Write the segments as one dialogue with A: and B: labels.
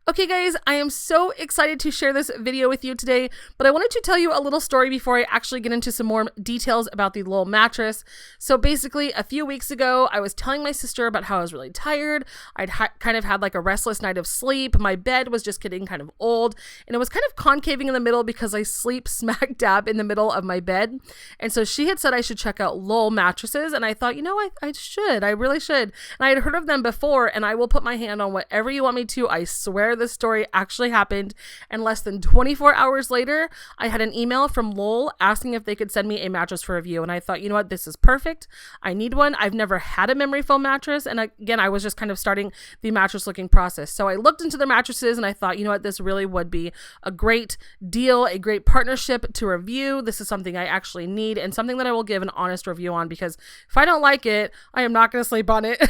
A: Okay guys, I am so excited to share this video with you today, but I wanted to tell you a little story before I actually get into some more details about the Lull mattress. So basically, a few weeks ago, I was telling my sister about how I was really tired. I'd kind of had like a restless night of sleep. My bed was just getting kind of old, and it was kind of concaving in the middle because I sleep smack dab in the middle of my bed. And so she had said I should check out Lull mattresses, and I thought, you know, I really should. And I had heard of them before, and I will put my hand on whatever you want me to. I swear this story actually happened, and less than 24 hours later I had an email from Lull asking if they could send me a mattress for review, and I thought, you know what, this is perfect. I need one. I've never had a memory foam mattress, and again, I was just kind of starting the mattress looking process. So I looked into their mattresses and I thought, you know what, this really would be a great deal, a great partnership to review. This is something I actually need and something that I will give an honest review on, because if I don't like it, I am not going to sleep on it.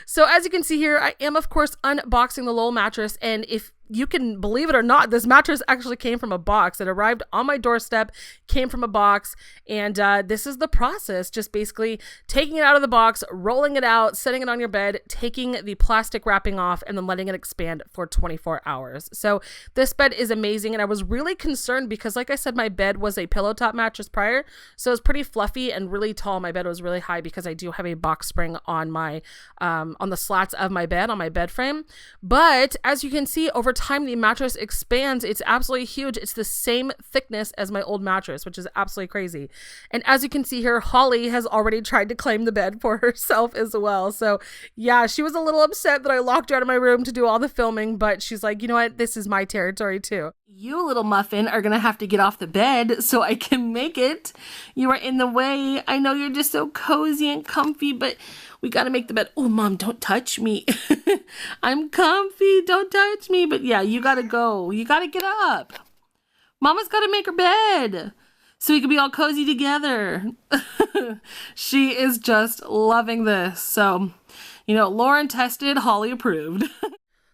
A: So as you can see here, I am of course unboxing the Lull mattress, and if you can believe it or not, this mattress actually came from a box. It arrived on my doorstep, came from a box, and this is the process. Just basically taking it out of the box, rolling it out, setting it on your bed, taking the plastic wrapping off, and then letting it expand for 24 hours. So this bed is amazing, and I was really concerned because, like I said, my bed was a pillow top mattress prior, so it was pretty fluffy and really tall. My bed was really high because I do have a box spring on my on the slats of my bed, on my bed frame. But as you can see, over time the mattress expands. It's absolutely huge. It's the same thickness as my old mattress, which is absolutely crazy. And as you can see here, Holly has already tried to claim the bed for herself as well. So yeah, she was a little upset that I locked her out of my room to do all the filming, but she's like, you know what, this is my territory too. You little muffin are gonna have to get off the bed so I can make it. You are in the way. I know you're just so cozy and comfy, but we gotta make the bed. Oh, Mom, don't touch me. I'm comfy, don't touch me. But yeah, you gotta go. You gotta get up. Mama's gotta make her bed so we can be all cozy together. She is just loving this. So, you know, Lauren tested, Holly approved.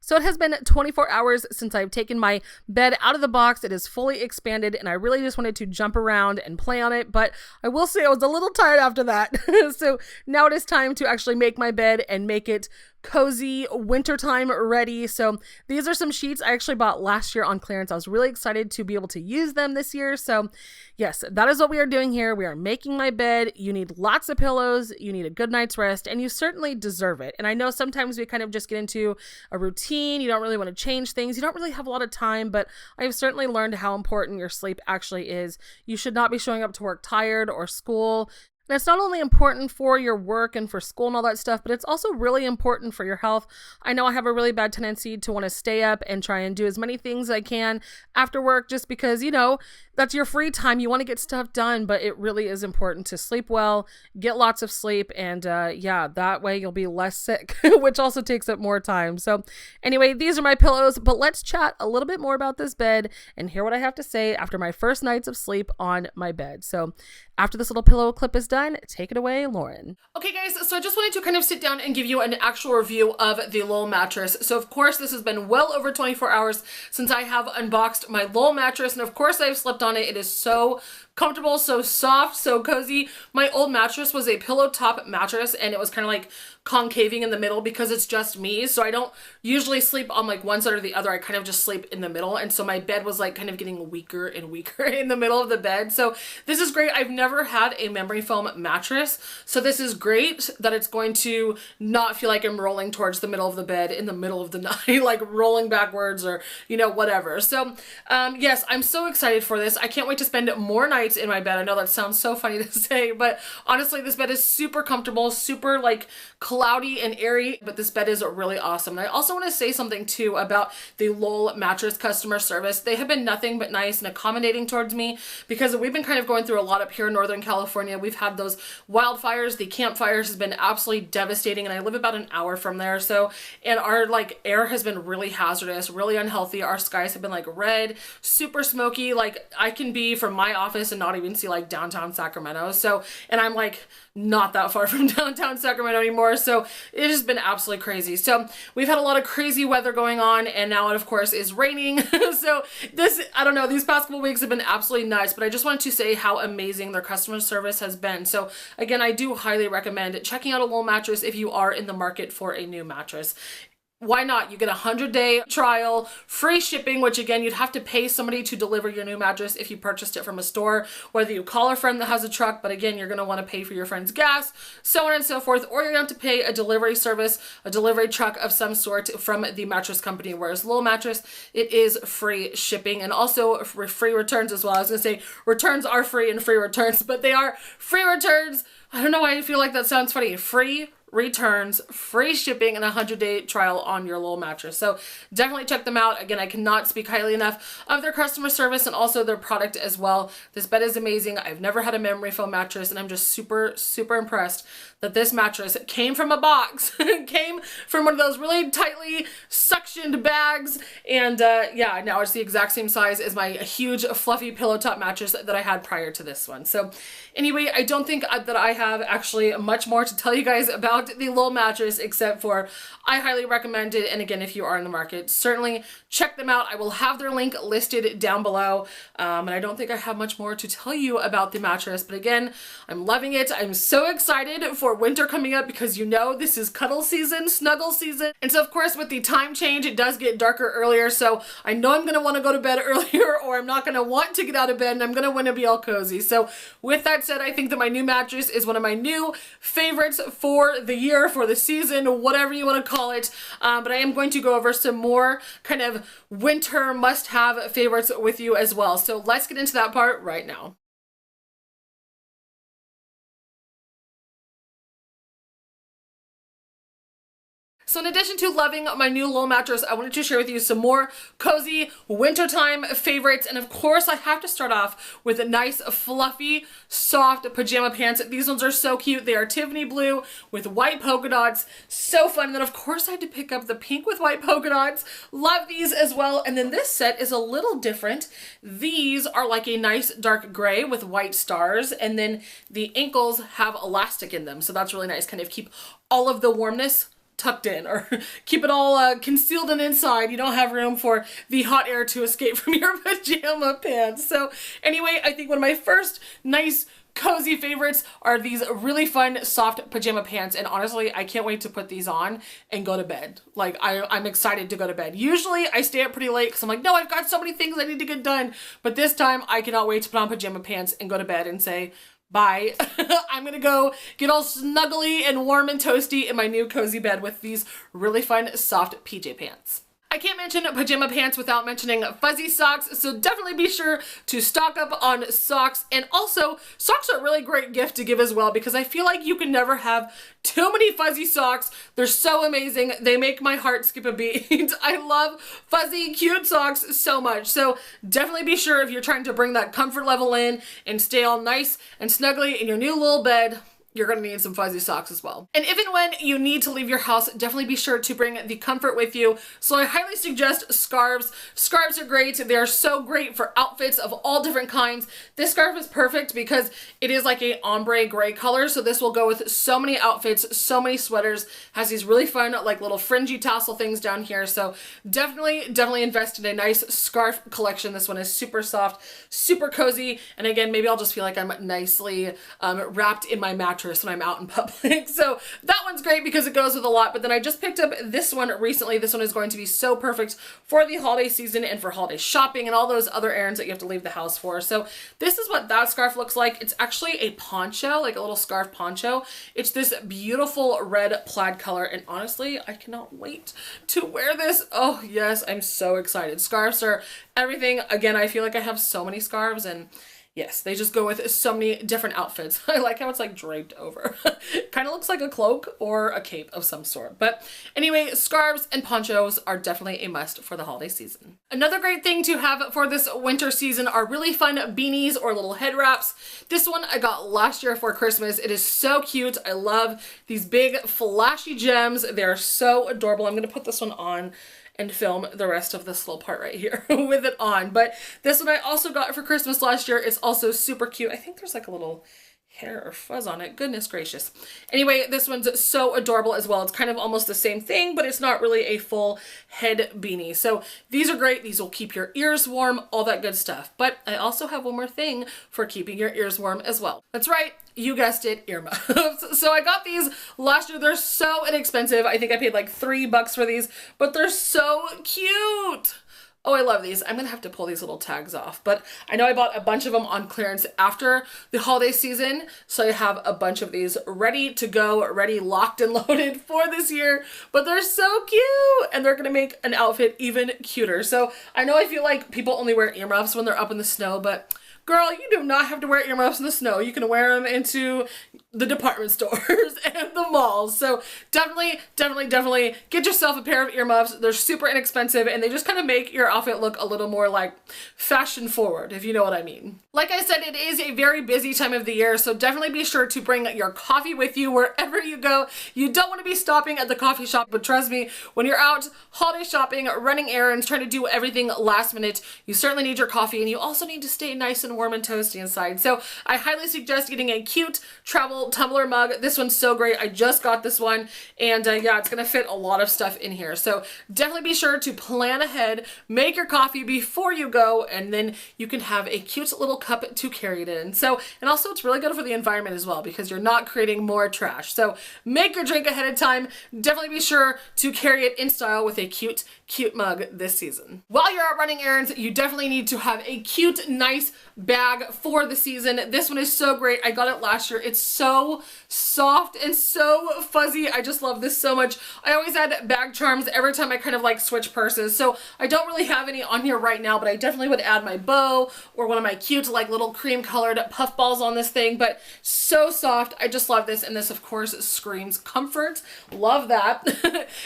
A: So it has been 24 hours since I've taken my bed out of the box. It is fully expanded, and I really just wanted to jump around and play on it, but I will say I was a little tired after that. So now it is time to actually make my bed and make it cozy, wintertime ready. So these are some sheets I actually bought last year on clearance. I was really excited to be able to use them this year. So yes, that is what we are doing here. We are making my bed. You need lots of pillows, you need a good night's rest, and you certainly deserve it. And I know sometimes we kind of just get into a routine. You don't really want to change things. You don't really have a lot of time, but I've certainly learned how important your sleep actually is. You should not be showing up to work tired or school. And it's not only important for your work and for school and all that stuff, but it's also really important for your health. I know I have a really bad tendency to want to stay up and try and do as many things as I can after work just because, you know, that's your free time. You want to get stuff done, but it really is important to sleep well, get lots of sleep, and yeah, that way you'll be less sick, which also takes up more time. So anyway, these are my pillows, but let's chat a little bit more about this bed and hear what I have to say after my first nights of sleep on my bed. So after this little pillow clip is done, take it away, Lauren. Okay guys, so I just wanted to kind of sit down and give you an actual review of the Lull mattress. So of course this has been well over 24 hours since I have unboxed my Lull mattress, and of course I've slept on it. It is so comfortable, so soft, so cozy. My old mattress was a pillow top mattress, and it was kind of like concaving in the middle because it's just me, so I don't usually sleep on like one side or the other. I kind of just sleep in the middle, and so my bed was like kind of getting weaker and weaker in the middle of the bed. So this is great. I've never had a memory foam mattress, so this is great that it's going to not feel like I'm rolling towards the middle of the bed in the middle of the night, like rolling backwards or, you know, whatever. So yes, I'm so excited for this. I can't wait to spend more nights in my bed. I know that sounds so funny to say, but honestly, this bed is super comfortable, super like cloudy and airy, but this bed is really awesome. And I also want to say something too about the Lull mattress customer service. They have been nothing but nice and accommodating towards me because we've been kind of going through a lot up here in Northern California. We've had those wildfires. The campfires has been absolutely devastating, and I live about an hour from there. So, and our like air has been really hazardous, really unhealthy. Our skies have been like red, super smoky. Like I can be from my office and not even see like downtown Sacramento. So, and I'm like not that far from downtown Sacramento anymore. So it has been absolutely crazy. So we've had a lot of crazy weather going on, and now it of course is raining. So this, I don't know, these past couple weeks have been absolutely nuts, but I just wanted to say how amazing their customer service has been. So again, I do highly recommend checking out a Lull mattress if you are in the market for a new mattress. why not? You get a 100-day trial, free shipping, which again, you'd have to pay somebody to deliver your new mattress if you purchased it from a store, whether you call a friend that has a truck, but again, you're gonna wanna pay for your friend's gas, so on and so forth, or you're gonna have to pay a delivery service, a delivery truck of some sort from the mattress company, whereas Lull Mattress, it is free shipping and also free returns as well. I was gonna say returns are free and free returns, but they are free returns. I don't know why I feel like that sounds funny. Free returns, free shipping, and a 100-day trial on your Lull mattress. So definitely check them out. Again, I cannot speak highly enough of their customer service and also their product as well. This bed is amazing. I've never had a memory foam mattress, and I'm just super, super impressed that this mattress came from a box, came from one of those really tightly suctioned bags, and yeah, now it's the exact same size as my huge fluffy pillow top mattress that I had prior to this one. So anyway, I don't think that I have actually much more to tell you guys about the Lull mattress, except for I highly recommend it. And again, if you are in the market, certainly check them out. I will have their link listed down below. And I don't think I have much more to tell you about the mattress, but again, I'm loving it. I'm so excited for winter coming up because you know this is cuddle season, snuggle season. And so of course with the time change, it does get darker earlier. So I know I'm gonna wanna go to bed earlier, or I'm not gonna want to get out of bed, and I'm gonna wanna be all cozy. So with that said, I think that my new mattress is one of my new favorites for the year, for the season, whatever you want to call it. But I am going to go over some more kind of winter must-have favorites with you as well. So let's get into that part right now. So in addition to loving my new Lull mattress, I wanted to share with you some more cozy wintertime favorites. And of course, I have to start off with a nice, fluffy, soft pajama pants. These ones are so cute. They are Tiffany blue with white polka dots. So fun. And then of course, I had to pick up the pink with white polka dots. Love these as well. And then this set is a little different. These are like a nice dark gray with white stars. And then the ankles have elastic in them. So that's really nice. Kind of keep all of the warmness tucked in, or keep it all concealed and inside. You don't have room for the hot air to escape from your pajama pants. So anyway, I think one of my first nice cozy favorites are these really fun soft pajama pants, and honestly I can't wait to put these on and go to bed. Like I'm excited to go to bed. Usually I stay up pretty late because I'm like, no, I've got so many things I need to get done, but this time I cannot wait to put on pajama pants and go to bed and say bye. I'm gonna go get all snuggly and warm and toasty in my new cozy bed with these really fun soft PJ pants. I can't mention pajama pants without mentioning fuzzy socks, so definitely be sure to stock up on socks. And also, socks are a really great gift to give as well, because I feel like you can never have too many fuzzy socks. They're so amazing. They make my heart skip a beat. I love fuzzy, cute socks so much. So definitely be sure, if you're trying to bring that comfort level in and stay all nice and snuggly in your new little bed, you're gonna need some fuzzy socks as well. And if and when you need to leave your house, definitely be sure to bring the comfort with you. So I highly suggest scarves. Scarves are great. They're so great for outfits of all different kinds. This scarf is perfect because it is like a ombre gray color. So this will go with so many outfits, so many sweaters, has these really fun like little fringy tassel things down here. So definitely invest in a nice scarf collection. This one is super soft, super cozy. And again, maybe I'll just feel like I'm nicely wrapped in my mattress when I'm out in public. So that one's great because it goes with a lot. But then I just picked up this one recently. This one is going to be so perfect for the holiday season and for holiday shopping and all those other errands that you have to leave the house for. So this is what that scarf looks like. It's actually a poncho, like a little scarf poncho. It's this beautiful red plaid color, and honestly, I cannot wait to wear this. Oh yes, I'm so excited. Scarves are everything. Again, I feel like I have so many scarves, and yes, they just go with so many different outfits. I like how it's like draped over. Kind of looks like a cloak or a cape of some sort. But anyway, scarves and ponchos are definitely a must for the holiday season. Another great thing to have for this winter season are really fun beanies or little head wraps. This one I got last year for Christmas. It is so cute. I love these big flashy gems. They're so adorable. I'm going to put this one on and film the rest of this little part right here with it on. But this one I also got for Christmas last year. It's also super cute. I think there's like a little hair or fuzz on it. Goodness gracious. Anyway, this one's so adorable as well. It's kind of almost the same thing, but it's not really a full head beanie. So these are great. These will keep your ears warm, all that good stuff. But I also have one more thing for keeping your ears warm as well. That's right. You guessed it, earmuffs. So I got these last year. They're so inexpensive. I think I paid like $3 for these, but they're so cute. Oh, I love these. I'm gonna have to pull these little tags off, but I know I bought a bunch of them on clearance after the holiday season, so I have a bunch of these ready to go, ready, locked and loaded for this year, but they're so cute, and they're gonna make an outfit even cuter. So I know I feel like people only wear earmuffs when they're up in the snow, but girl, you do not have to wear earmuffs in the snow. You can wear them into the department stores and the malls. So definitely get yourself a pair of earmuffs. They're super inexpensive and they just kind of make your outfit look a little more like fashion forward, if you know what I mean. Like I said, it is a very busy time of the year, so definitely be sure to bring your coffee with you wherever you go. You don't want to be stopping at the coffee shop, but trust me, when you're out holiday shopping, running errands, trying to do everything last minute, you certainly need your coffee, and you also need to stay nice and warm and toasty inside. So I highly suggest getting a cute travel tumbler mug. This one's so great. I just got this one, and yeah, it's gonna fit a lot of stuff in here. So definitely be sure to plan ahead, make your coffee before you go, and then you can have a cute little cup to carry it in. So, and also it's really good for the environment as well because you're not creating more trash. So make your drink ahead of time. Definitely be sure to carry it in style with a cute mug this season. While you're out running errands, you definitely need to have a cute, nice bag for the season. This one is so great. I got it last year. It's so soft and so fuzzy. I just love this so much. I always add bag charms every time I kind of like switch purses. So I don't really have any on here right now, but I definitely would add my bow or one of my cute like little cream colored puff balls on this thing, but so soft. I just love this. And this of course screams comfort. Love that.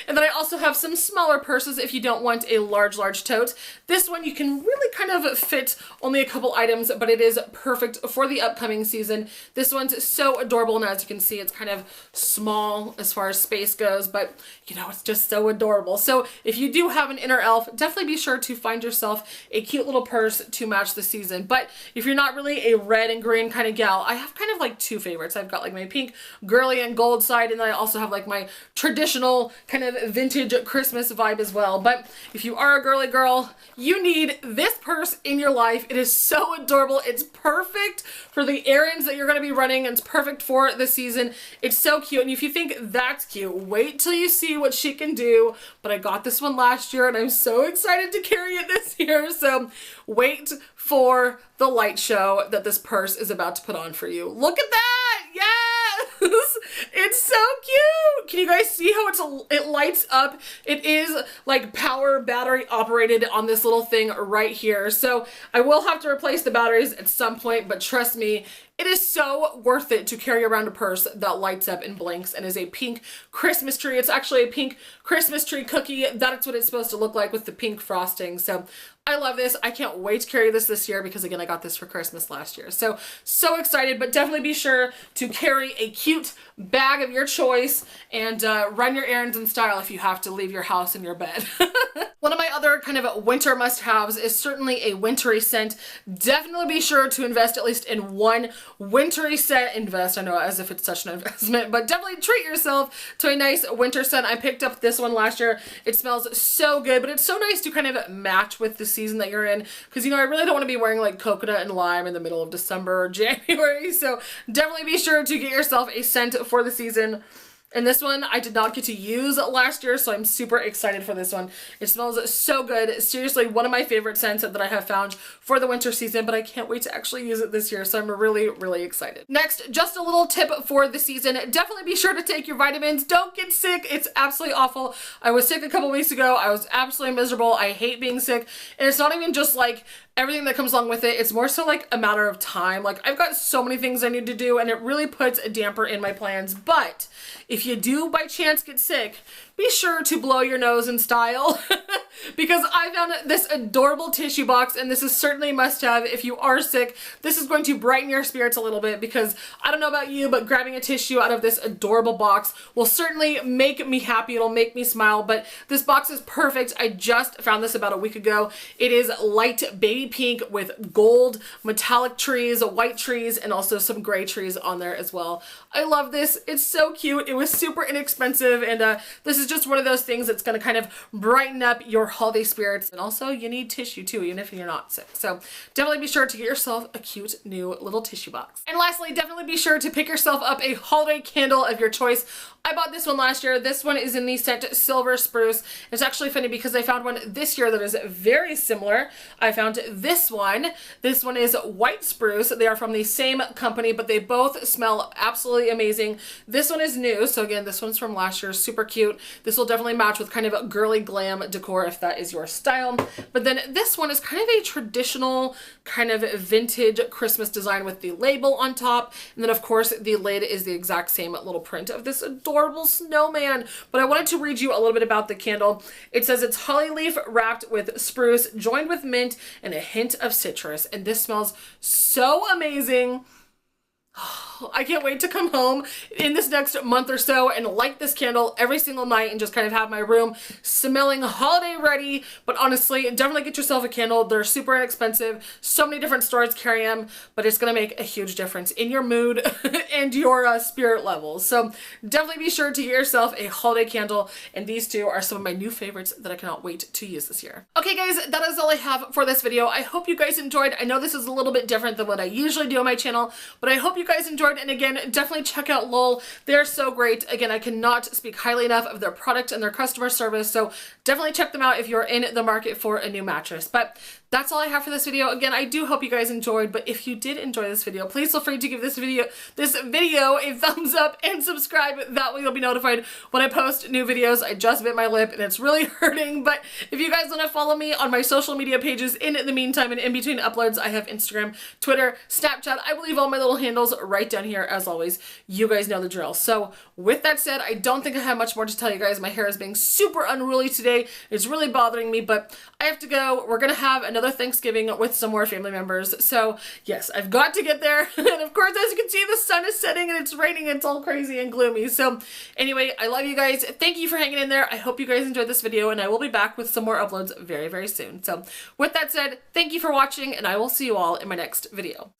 A: And then I also have some smaller purses if you don't want a large tote. This one you can really kind of fit only a couple items, but it is perfect for the upcoming season. This one's so adorable, and as you can see, it's kind of small as far as space goes, but you know, it's just so adorable. So if you do have an inner elf, definitely be sure to find yourself a cute little purse to match the season. But if you're not really a red and green kind of gal, I have kind of like two favorites. I've got like my pink girly and gold side, and then I also have like my traditional kind of vintage Christmas vibe as well. But if you are a girly girl, you need this purse in your life. It is so adorable. It's perfect for the errands that you're going to be running, and it's perfect for the season. It's so cute, and if you think that's cute, wait till you see what she can do. But I got this one last year, and I'm so excited to carry it this year. So wait for the light show that this purse is about to put on for you. Look at that! Yes! It's so cute! Can you guys see how it lights up? It is like power battery operated on this little thing right here. So I will have to replace the batteries at some point, but trust me, it is so worth it to carry around a purse that lights up and blinks and is a pink Christmas tree. It's actually a pink Christmas tree cookie. That's what it's supposed to look like with the pink frosting. So I love this. I can't wait to carry this year because again, I got this for Christmas last year. So excited, but definitely be sure to carry a cute bag of your choice and run your errands in style if you have to leave your house in your bed. One of my other kind of winter must-haves is certainly a wintry scent. Definitely be sure to invest at least in one wintry scent. Invest, I know, as if it's such an investment, but definitely treat yourself to a nice winter scent. I picked up this one last year. It smells so good, but it's so nice to kind of match with the season that you're in, because you know, I really don't want to be wearing like coconut and lime in the middle of December or January. So definitely be sure to get yourself a scent for the season. And this one I did not get to use last year, so I'm super excited for this one. It smells so good. Seriously, one of my favorite scents that I have found for the winter season, but I can't wait to actually use it this year, so I'm really excited. Next, just a little tip for the season. Definitely be sure to take your vitamins. Don't get sick. It's absolutely awful. I was sick a couple weeks ago. I was absolutely miserable. I hate being sick. And it's not even just like everything that comes along with it. It's more so like a matter of time. Like I've got so many things I need to do, and it really puts a damper in my plans. But if you do by chance get sick, be sure to blow your nose in style because I found this adorable tissue box, and this is certainly a must-have if you are sick. This is going to brighten your spirits a little bit because I don't know about you, but grabbing a tissue out of this adorable box will certainly make me happy. It'll make me smile, but this box is perfect. I just found this about a week ago. It is light baby pink with gold, metallic trees, white trees, and also some gray trees on there as well. I love this. It's so cute. It was super inexpensive, and this is just one of those things that's going to kind of brighten up your holiday spirits. And also you need tissue too, even if you're not sick. So definitely be sure to get yourself a cute new little tissue box. And lastly, definitely be sure to pick yourself up a holiday candle of your choice. I bought this one last year. This one is in the scent Silver Spruce. It's actually funny because I found one this year that is very similar. I found this one. This one is White Spruce. They are from the same company, but they both smell absolutely amazing. This one is new. So again, this one's from last year. Super cute. This will definitely match with kind of a girly glam decor if that is your style. But then this one is kind of a traditional kind of vintage Christmas design with the label on top. And then of course the lid is the exact same little print of this adorable snowman. But I wanted to read you a little bit about the candle. It says it's holly leaf wrapped with spruce, joined with mint and a hint of citrus. And this smells so amazing. I can't wait to come home in this next month or so and light this candle every single night and just kind of have my room smelling holiday ready. But honestly, definitely get yourself a candle. They're super inexpensive. So many different stores carry them, but it's going to make a huge difference in your mood and your spirit levels. So definitely be sure to get yourself a holiday candle. And these two are some of my new favorites that I cannot wait to use this year. Okay guys, that is all I have for this video. I hope you guys enjoyed. I know this is a little bit different than what I usually do on my channel, but I hope you guys enjoyed. And again, definitely check out Lull. They're so great. Again, I cannot speak highly enough of their product and their customer service. So definitely check them out if you're in the market for a new mattress. But that's all I have for this video. Again, I do hope you guys enjoyed, but if you did enjoy this video, please feel free to give this video a thumbs up and subscribe. That way you'll be notified when I post new videos. I just bit my lip and it's really hurting, but if you guys want to follow me on my social media pages in the meantime and in between uploads, I have Instagram, Twitter, Snapchat. I will leave all my little handles right down here as always. You guys know the drill. So with that said, I don't think I have much more to tell you guys. My hair is being super unruly today. It's really bothering me, but I have to go. We're gonna have another Thanksgiving with some more family members. So yes, I've got to get there. And of course, as you can see, the sun is setting and it's raining. It's all crazy and gloomy. So anyway, I love you guys. Thank you for hanging in there. I hope you guys enjoyed this video, and I will be back with some more uploads very, very soon. So with that said, thank you for watching, and I will see you all in my next video.